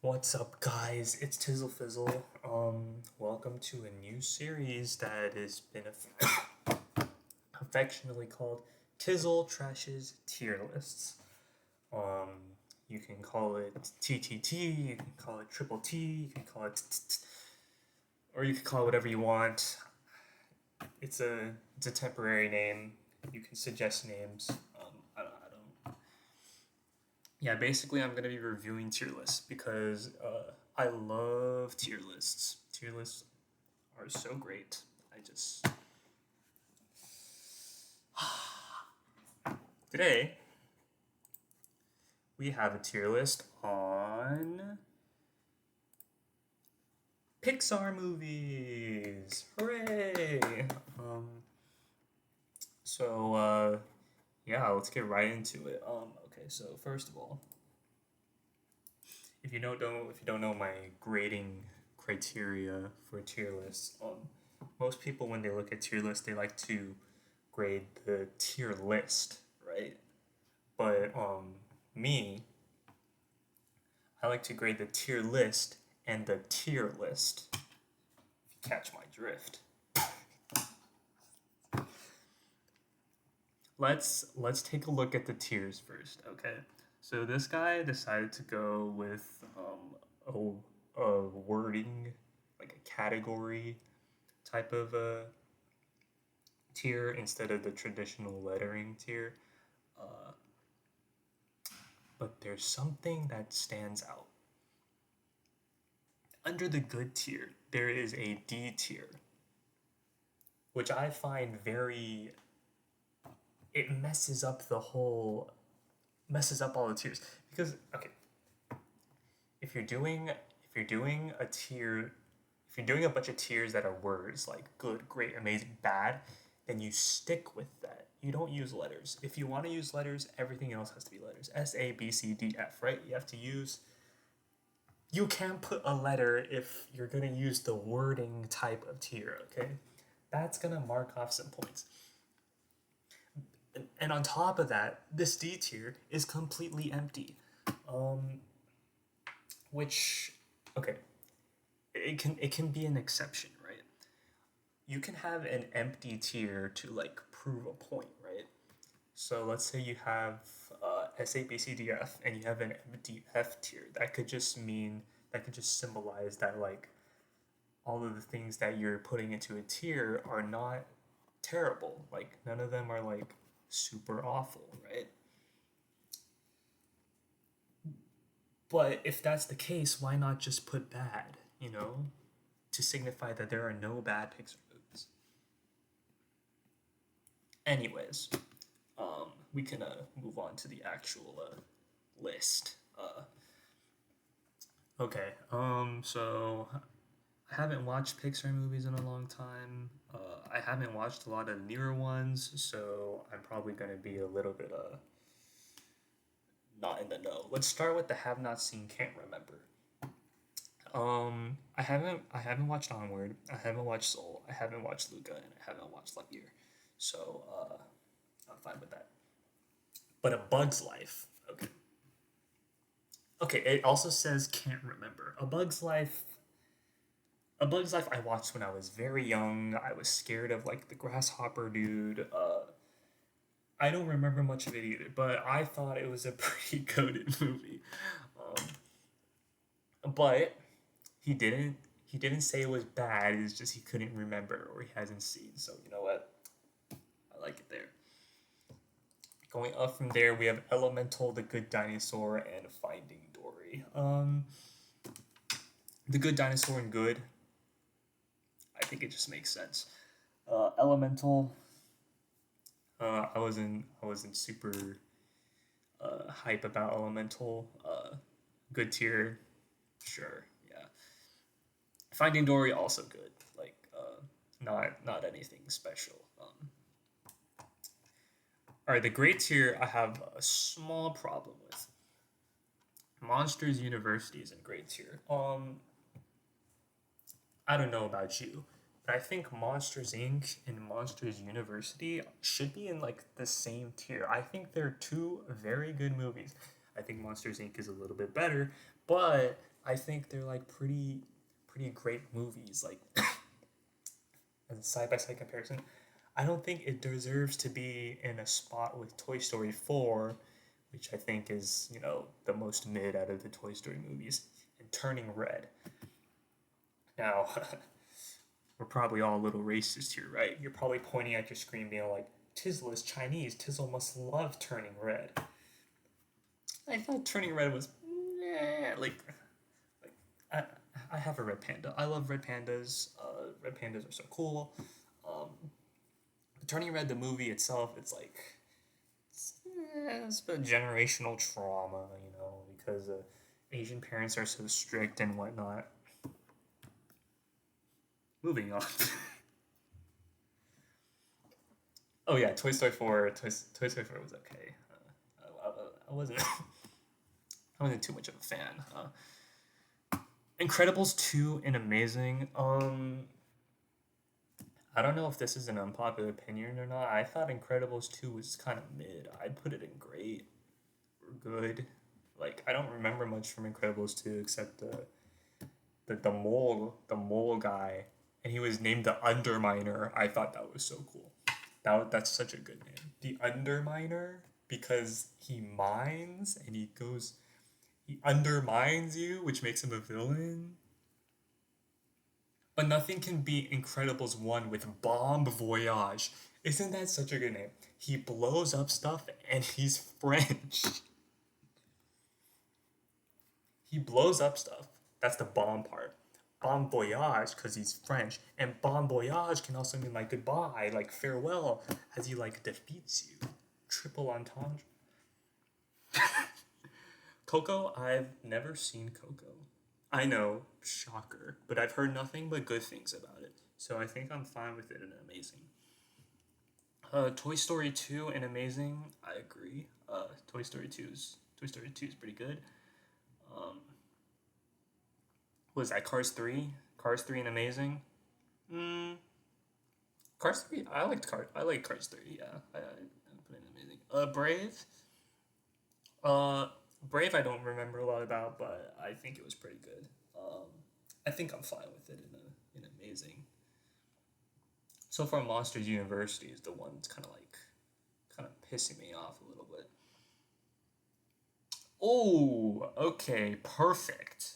What's up, guys? It's Tizzle Fizzle. Welcome to a new series that has been affectionately called Tizzle Trash's Tier Lists. Um, you can call it TTT, you can call it Triple T, you can call it or you can call it whatever you want. It's a temporary name. You can suggest names. I don't. Yeah, basically, I'm gonna be reviewing tier lists because I love tier lists. Tier lists are so great. I just today we have a tier list on Pixar movies. Hooray! Um, so yeah, let's get right into it. Okay, so first of all, if you don't know my grading criteria for tier lists, most people when they look at tier lists, they like to grade the tier list, right? But me, I like to grade the tier list and the tier list. If you catch my drift. Let's take a look at the tiers first, okay? So this guy decided to go with a wording, like a category type of tier instead of the traditional lettering tier. Uh, but there's something that stands out. Under the good tier, there is a D tier, which I find very it messes up all the tiers because okay, if you're doing a tier if you're doing a bunch of tiers that are words like good, great, amazing, bad, then you stick with that. You don't use letters. If you want to use letters, everything else has to be letters. S, A, B, C, D, F, right? You can't put a letter if you're going to use the wording type of tier, okay? That's going to mark off some points. And on top of that, this D tier is completely empty. Um, which, okay, it can be an exception, right? You can have an empty tier to like prove a point, right? So let's say you have S A B C D F and you have an empty F tier. That could just symbolize that like all of the things that you're putting into a tier are not terrible. Like none of them are like super awful, right? But if that's the case, why not just put bad, to signify that there are no bad Pixar movies? Anyways, we can move on to the actual list. Okay, so I haven't watched Pixar movies in a long time. I haven't watched a lot of newer ones, so I'm probably going to be a little bit not in the know. Let's start with the have not seen, can't remember. I haven't watched Onward. I haven't watched Soul. I haven't watched Luca, and I haven't watched Lightyear. So I'm fine with that. But A Bug's Life. Okay. Okay. It also says can't remember. A Bug's Life. A Bug's Life. I watched when I was very young. I was scared of like the grasshopper dude. I don't remember much of it either, but I thought it was a pretty goated movie. But he didn't. He didn't say it was bad. It's just he couldn't remember or he hasn't seen. So you know what? I like it there. Going up from there, we have Elemental, The Good Dinosaur, and Finding Dory. The Good Dinosaur and Good. I think it just makes sense. Elemental. I wasn't super hype about Elemental. Good tier, sure, yeah. Finding Dory also good. Like not anything special. All right, the great tier I have a small problem with. Monsters University is in great tier. I don't know about you, but I think Monsters Inc. and Monsters University should be in like the same tier. I think they're two very good movies. I think Monsters Inc. is a little bit better, but I think they're like pretty great movies. Like as a side by side comparison, I don't think it deserves to be in a spot with Toy Story 4, which I think is, the most mid out of the Toy Story movies, and Turning Red. Now, we're probably all a little racist here, right? You're probably pointing at your screen being like, Tizzle is Chinese. Tizzle must love Turning Red. I thought Turning Red was, like I, I have a red panda. I love red pandas. Red pandas are so cool. Um, Turning Red, the movie itself, it's a generational trauma, because Asian parents are so strict and whatnot. Moving on. Oh yeah, Toy Story 4. Toy Story 4 was okay. I wasn't I wasn't too much of a fan. Incredibles 2 and Amazing. I don't know if this is an unpopular opinion or not. I thought Incredibles 2 was kind of mid. I'd put it in great or good. Like I don't remember much from Incredibles 2 except the mole guy, and he was named the Underminer. I thought that was so cool. That's such a good name. The Underminer, because he mines and he undermines you, which makes him a villain. But nothing can beat Incredibles 1 with Bomb Voyage. Isn't that such a good name? He blows up stuff and he's French. He blows up stuff. That's the bomb part. Bon voyage, because he's French. And bon voyage can also mean like goodbye, like farewell, as he like defeats you. Triple entendre. Coco, I've never seen Coco. I know, shocker, but I've heard nothing but good things about it. So I think I'm fine with it and amazing. Toy Story 2 and Amazing, I agree. Toy Story 2 is pretty good. Um, was that Cars 3? Cars 3 and Amazing? Mm, Cars 3? I like Cars 3, yeah. I put in Amazing. Brave? Uh, Brave I don't remember a lot about, but I think it was pretty good. Um, I think I'm fine with it in Amazing. So far, Monsters University is the one that's kind of pissing me off a little bit. Oh, okay, perfect.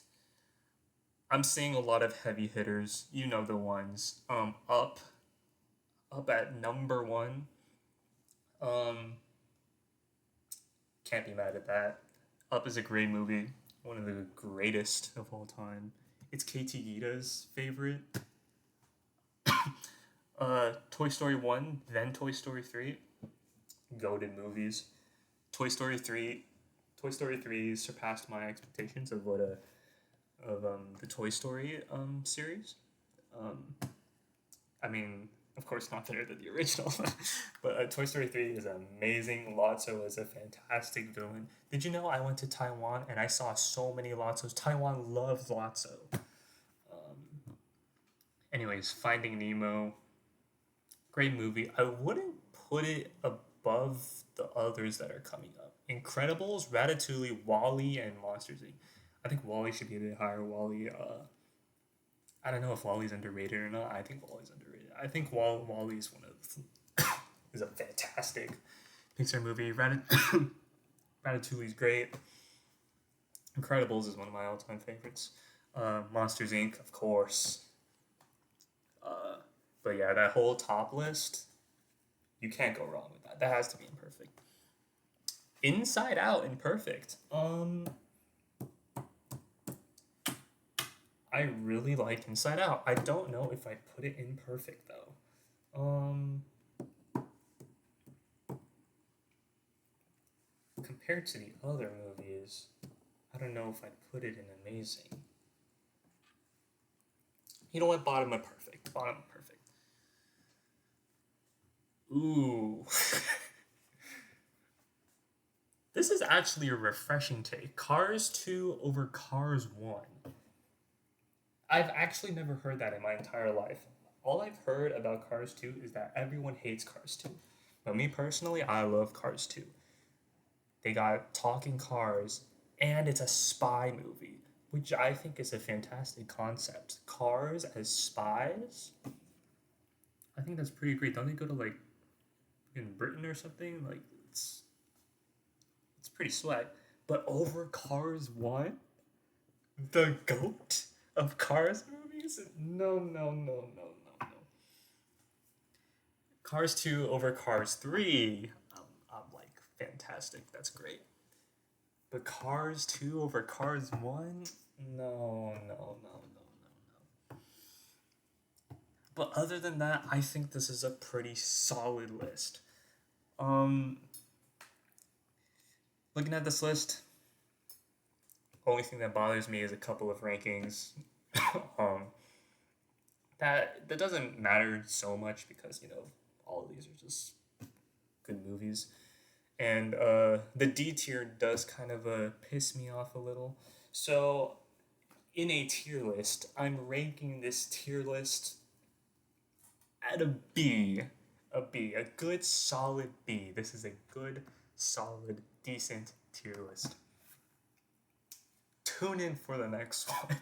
I'm seeing a lot of heavy hitters. You know the ones. Up at number one. Um, can't be mad at that. Up is a great movie, one of the greatest of all time. It's KT Gita's favorite. Toy Story 1, then Toy Story 3. Goated movies. Toy Story 3 Toy Story 3 surpassed my expectations of the Toy Story series. Um, I mean, of course, not better than the original, but Toy Story 3 is amazing. Lotso is a fantastic villain. Did you know I went to Taiwan and I saw so many Lotsos? Taiwan loves Lotso. Anyways, Finding Nemo, great movie. I wouldn't put it above the others that are coming up. Incredibles, Ratatouille, Wally, and Monsters Inc. I think Wally should be a bit higher. Wally, I don't know if Wally's underrated or not. I think Wally's underrated. I think Wally's is a fantastic Pixar movie. Ratatouille's great. Incredibles is one of my all-time favorites. Monsters Inc. of course. But yeah, that whole top list, you can't go wrong with that. That has to be imperfect. Inside Out imperfect. I really liked Inside Out. I don't know if I put it in perfect though. Compared to the other movies, I don't know if I'd put it in amazing. You know what? Bottom of perfect. Bottom of perfect. Ooh. This is actually a refreshing take. Cars 2 over Cars 1. I've actually never heard that in my entire life. All I've heard about Cars 2 is that everyone hates Cars 2. But me personally, I love Cars 2. They got talking cars, and it's a spy movie, which I think is a fantastic concept. Cars as spies? I think that's pretty great. Don't they go to like in Britain or something? Like it's pretty swag. But over Cars 1? The GOAT of Cars movies? No, no, no, no, no, no. Cars 2 over Cars 3. I'm like, fantastic. That's great. But Cars 2 over Cars 1? No, no, no, no, no, no. But other than that, I think this is a pretty solid list. Um, Looking at this list, only thing that bothers me is a couple of rankings. um, that doesn't matter so much because all of these are just good movies, and the D tier does kind of piss me off a little. So in a tier list, I'm ranking this tier list at a B, a good solid B. This is a good, solid, decent tier list. Tune in for the next one.